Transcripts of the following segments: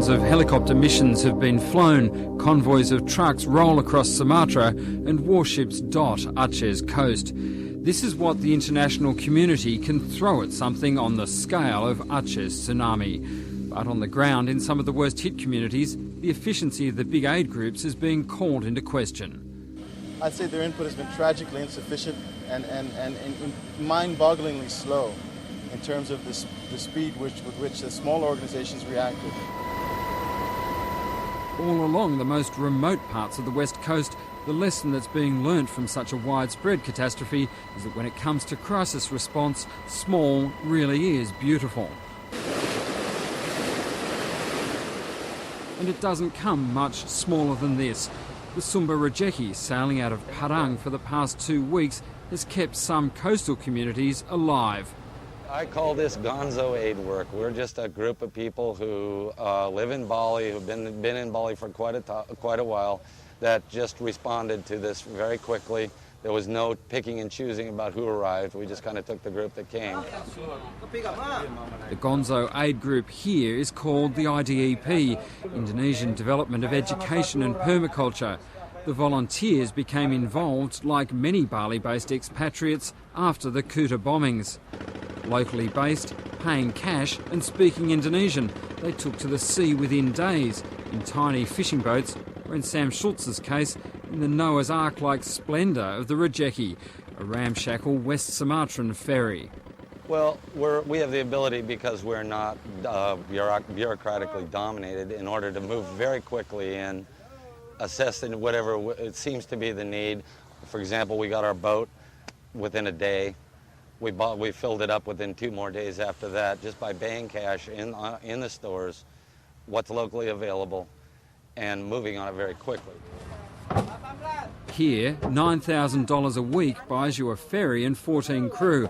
Thousands of helicopter missions have been flown, convoys of trucks roll across Sumatra and warships dot Aceh's coast. This is what the international community can throw at something on the scale of Aceh's tsunami. But on the ground, in some of the worst hit communities, the efficiency of the big aid groups is being called into question. I'd say their input has been tragically insufficient and mind-bogglingly slow in terms of the speed with which the small organisations reacted. All along the most remote parts of the West Coast, the lesson that's being learnt from such a widespread catastrophe is that when it comes to crisis response, small really is beautiful. And it doesn't come much smaller than this. The Sumber Rejeki, sailing out of Padang for the past 2 weeks, has kept some coastal communities alive. I call this gonzo aid work. We're just a group of people who live in Bali, who've been in Bali for quite a while, that just responded to this very quickly. There was no picking and choosing about who arrived. We just kind of took the group that came. The gonzo aid group here is called the IDEP, Indonesian Development of Education and Permaculture. The volunteers became involved, like many Bali-based expatriates, after the Kuta bombings. Locally based, paying cash and speaking Indonesian, they took to the sea within days, in tiny fishing boats, or in Sam Schultz's case, in the Noah's Ark-like splendour of the Rejeki, a ramshackle West Sumatran ferry. Well, we have the ability, because we're not bureaucratically dominated, in order to move very quickly and assess whatever it seems to be the need. For example, we got our boat within a day. We filled it up within 2 more days after that, just by paying cash in the stores, what's locally available, and moving on it very quickly. Here, $9,000 a week buys you a ferry and 14 crew.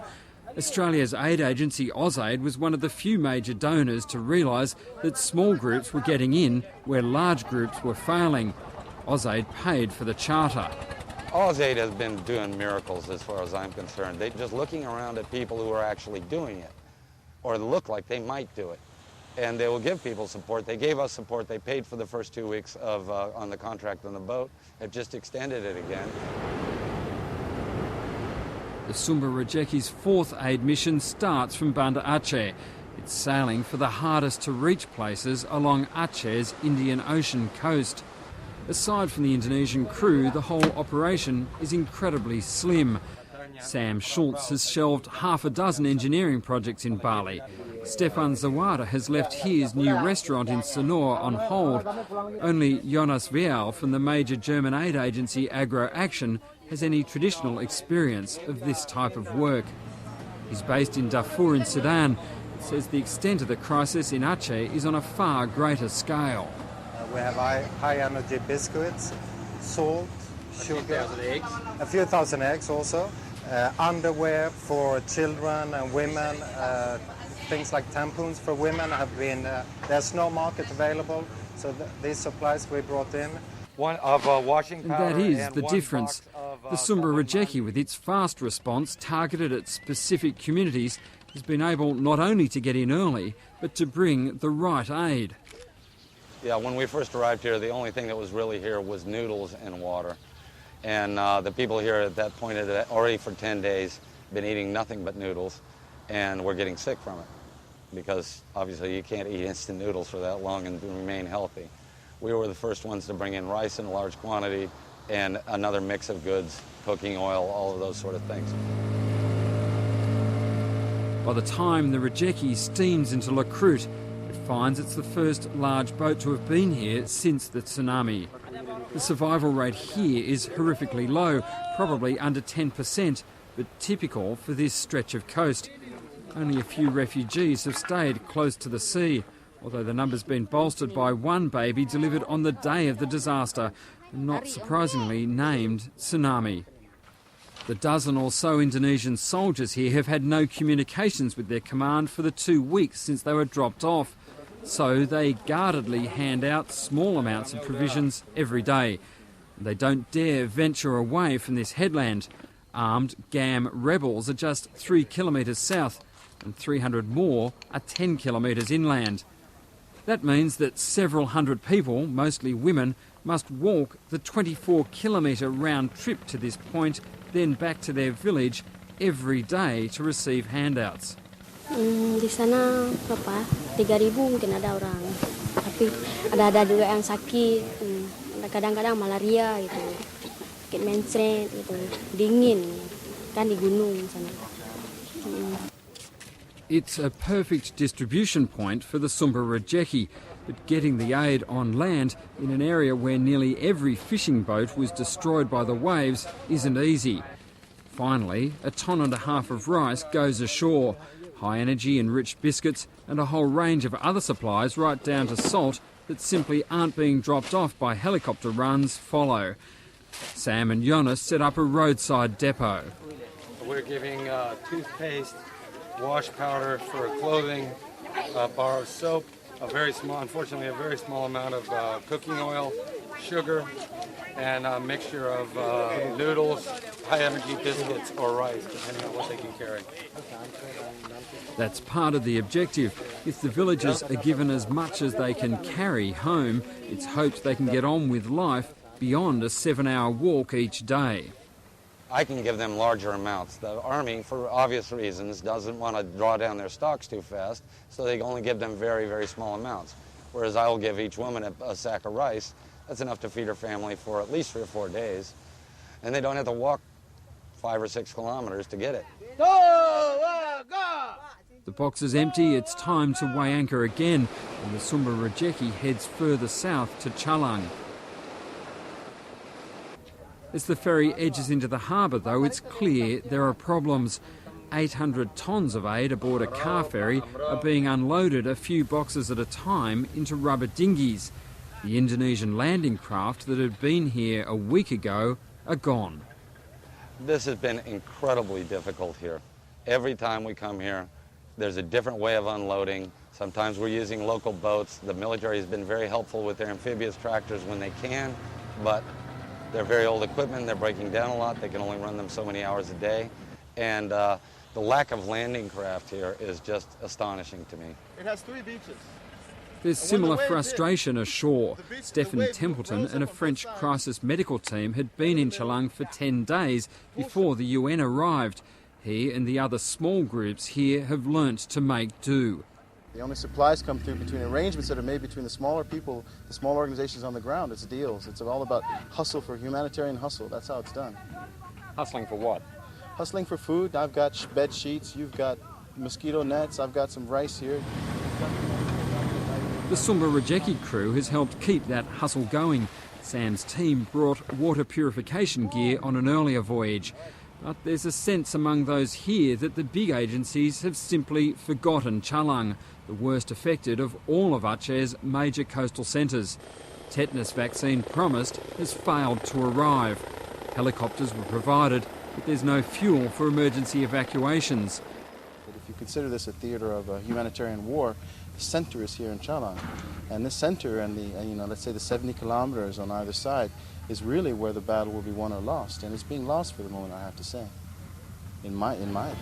Australia's aid agency AusAid was one of the few major donors to realise that small groups were getting in where large groups were failing. AusAid paid for the charter. AusAid has been doing miracles as far as I'm concerned. They're just looking around at people who are actually doing it, or look like they might do it. And they will give people support. They gave us support. They paid for the first 2 weeks on the contract on the boat. Have just extended it again. The Sumber Rejeki's 4th aid mission starts from Banda Aceh. It's sailing for the hardest to reach places along Aceh's Indian Ocean coast. Aside from the Indonesian crew, the whole operation is incredibly slim. Sam Schultz has shelved half a dozen engineering projects in Bali. Stefan Zawada has left his new restaurant in Sanur on hold. Only Jonas Vial from the major German aid agency Agro Action has any traditional experience of this type of work. He's based in Darfur in Sudan. Says the extent of the crisis in Aceh is on a far greater scale. We have high-energy biscuits, salt, sugar, a few thousand eggs also, underwear for children and women, things like tampons for women have been, there's no market available, so these supplies we brought in. Washing powder. And that is the difference. The Sumber Rejeki, with its fast response targeted at specific communities, has been able not only to get in early, but to bring the right aid. Yeah, when we first arrived here, the only thing that was really here was noodles and water. And the people here at that point had already for 10 days been eating nothing but noodles, and were getting sick from it, because obviously you can't eat instant noodles for that long and remain healthy. We were the first ones to bring in rice in a large quantity and another mix of goods, cooking oil, all of those sort of things. By the time the Rejeki steams into Lakrut, it finds it's the first large boat to have been here since the tsunami. The survival rate here is horrifically low, probably under 10%, but typical for this stretch of coast. Only a few refugees have stayed close to the sea, although the number's been bolstered by one baby delivered on the day of the disaster, not surprisingly named Tsunami. The dozen or so Indonesian soldiers here have had no communications with their command for the 2 weeks since they were dropped off. So they guardedly hand out small amounts of provisions every day. They don't dare venture away from this headland. Armed GAM rebels are just 3 kilometres south, and 300 more are 10 kilometres inland. That means that several hundred people, mostly women, must walk the 24-kilometre round trip to this point, then back to their village every day to receive handouts. Di sana 3,000 mungkin ada orang. Tapi ada juga yang sakit, kadang-kadang malaria gitu. Sakit menstruasi gitu, dingin kan di gunung sana. It's a perfect distribution point for the Sumber Rejeki, but getting the aid on land in an area where nearly every fishing boat was destroyed by the waves isn't easy. Finally, 1.5 tons of rice goes ashore, high energy enriched biscuits and a whole range of other supplies right down to salt that simply aren't being dropped off by helicopter runs follow. Sam and Jonas set up a roadside depot. We're giving toothpaste, wash powder for clothing, a bar of soap, unfortunately a very small amount of cooking oil, sugar, and a mixture of noodles, high-energy biscuits or rice, depending on what they can carry. That's part of the objective. If the villagers are given as much as they can carry home, it's hoped they can get on with life beyond a 7-hour walk each day. I can give them larger amounts. The Army, for obvious reasons, doesn't want to draw down their stocks too fast, so they only give them very, very small amounts. Whereas I will give each woman a sack of rice. That's enough to feed her family for at least 3 or 4 days. And they don't have to walk 5 or 6 kilometers to get it. The box is empty, it's time to weigh anchor again, and the Sumber Rejeki heads further south to Calang. As the ferry edges into the harbour, though, it's clear there are problems. 800 tonnes of aid aboard a car ferry are being unloaded a few boxes at a time into rubber dinghies. The Indonesian landing craft that had been here a week ago are gone. This has been incredibly difficult here. Every time we come here, there's a different way of unloading. Sometimes we're using local boats. The military has been very helpful with their amphibious tractors when they can, but they're very old equipment. They're breaking down a lot. They can only run them so many hours a day. And the lack of landing craft here is just astonishing to me. It has 3 beaches. There's similar frustration ashore. Stefan Templeton and a French crisis medical team had been in Calang for 10 days before the UN arrived. He and the other small groups here have learnt to make do. The only supplies come through between arrangements that are made between the smaller people, the small organizations on the ground. It's deals. It's all about hustle for humanitarian hustle. That's how it's done. Hustling for what? Hustling for food. I've got bed sheets. You've got mosquito nets. I've got some rice here. The Sumber Rejeki crew has helped keep that hustle going. Sam's team brought water purification gear on an earlier voyage. But there's a sense among those here that the big agencies have simply forgotten Calang, the worst affected of all of Aceh's major coastal centres. Tetanus vaccine promised has failed to arrive. Helicopters were provided, but there's no fuel for emergency evacuations. But if you consider this a theatre of a humanitarian war, the centre is here in Calang. And this centre and let's say the 70 kilometres on either side is really where the battle will be won or lost. And it's being lost for the moment, I have to say, in my opinion.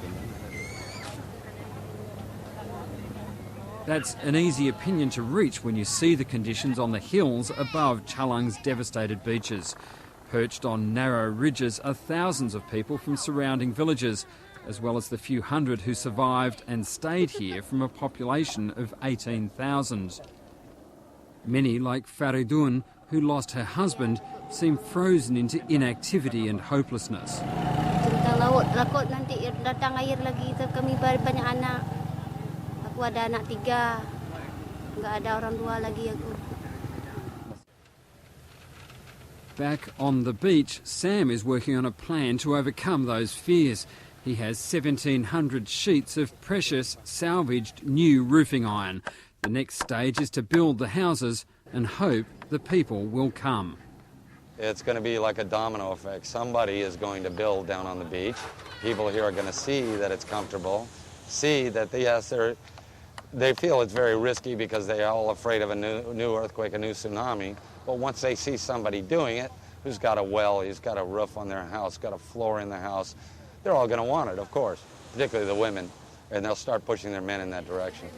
That's an easy opinion to reach when you see the conditions on the hills above Calang's devastated beaches. Perched on narrow ridges are thousands of people from surrounding villages, as well as the few hundred who survived and stayed here from a population of 18,000. Many, like Faridun, who lost her husband, seem frozen into inactivity and hopelessness. Tentang laut, takut nanti datang air lagi, kami banyak anak. Aku ada anak 3, nggak ada orang 2 lagi aku. Back on the beach, Sam is working on a plan to overcome those fears. He has 1,700 sheets of precious, salvaged new roofing iron. The next stage is to build the houses and hope the people will come. It's going to be like a domino effect. Somebody is going to build down on the beach. People here are going to see that it's comfortable, see that, yes, they feel it's very risky because they are all afraid of a new earthquake, a new tsunami. But once they see somebody doing it, who's got a well, who's got a roof on their house, got a floor in their house, they're all going to want it, of course, particularly the women. and they'll start pushing their men in that direction.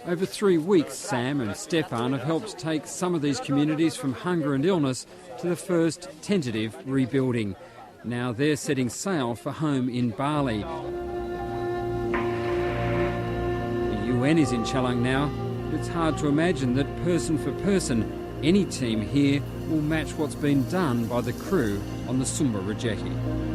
Over 3 weeks, Sam and Stefan have helped take some of these communities from hunger and illness to the first tentative rebuilding. Now they're setting sail for home in Bali. The UN is in Calang now, but it's hard to imagine that person for person, any team here will match what's been done by the crew on the Sumba Rejeki.